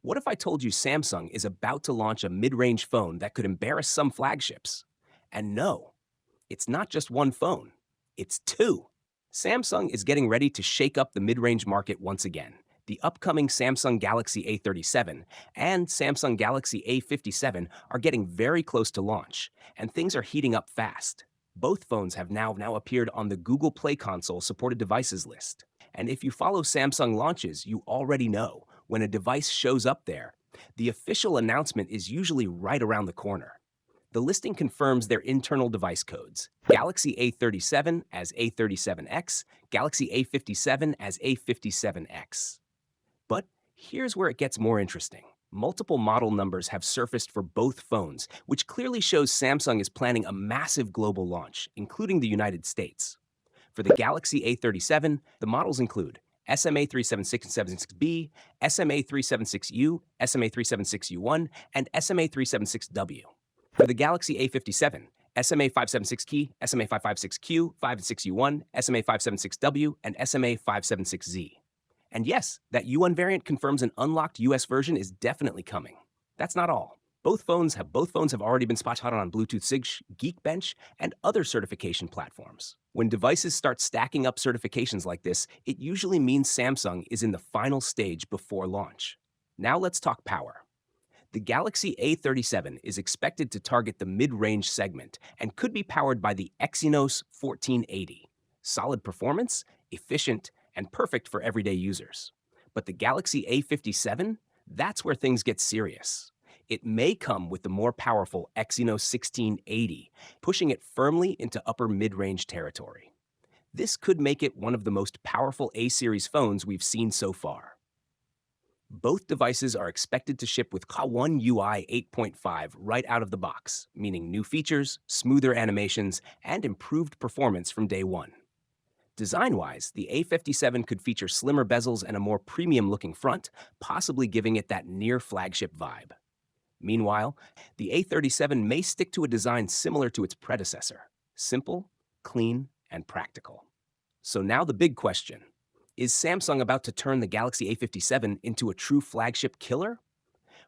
What if I told you Samsung is about to launch a mid-range phone that could embarrass some flagships? And no, it's not just one phone, it's two. Samsung is getting ready to shake up the mid-range market once again. The upcoming Samsung Galaxy A37 and Samsung Galaxy A57 are getting very close to launch, and things are heating up fast. Both phones have now appeared on the Google Play Console supported devices list. And if you follow Samsung launches, you already know when a device shows up there, the official announcement is usually right around the corner. The listing confirms their internal device codes: Galaxy A37 as A37X, Galaxy A57 as A57X. But here's where it gets more interesting. Multiple model numbers have surfaced for both phones, which clearly shows Samsung is planning a massive global launch, including the United States. For the Galaxy A37, the models include SM-A376B, SM-A376U, SM-A376U1, and SM-A376W. For the Galaxy A57, SM-A576K, SM-A556Q, 56U1, SM-A576W, and SM-A576Z. And yes, that U1 variant confirms an unlocked US version is definitely coming. That's not all. Both phones have already been spotted on Bluetooth SIG, Geekbench, and other certification platforms. When devices start stacking up certifications like this, it usually means Samsung is in the final stage before launch. Now let's talk power. The Galaxy A37 is expected to target the mid-range segment and could be powered by the Exynos 1480. Solid performance, efficient, and perfect for everyday users. But the Galaxy A57? That's where things get serious. It may come with the more powerful Exynos 1680, pushing it firmly into upper mid-range territory. This could make it one of the most powerful A-series phones we've seen so far. Both devices are expected to ship with One UI 8.5 right out of the box, meaning new features, smoother animations, and improved performance from day one. Design-wise, the A57 could feature slimmer bezels and a more premium-looking front, possibly giving it that near-flagship vibe. Meanwhile, the A37 may stick to a design similar to its predecessor: simple, clean, and practical. So now the big question: is Samsung about to turn the Galaxy A57 into a true flagship killer?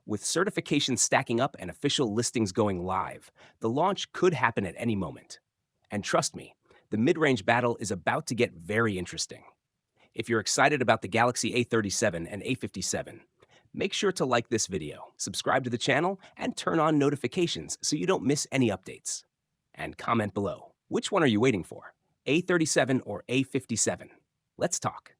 With certifications stacking up and official listings going live, the launch could happen at any moment. And trust me, the mid-range battle is about to get very interesting. If you're excited about the Galaxy A37 and A57, make sure to like this video, subscribe to the channel, and turn on notifications so you don't miss any updates. And comment below, which one are you waiting for, A37 or A57? Let's talk.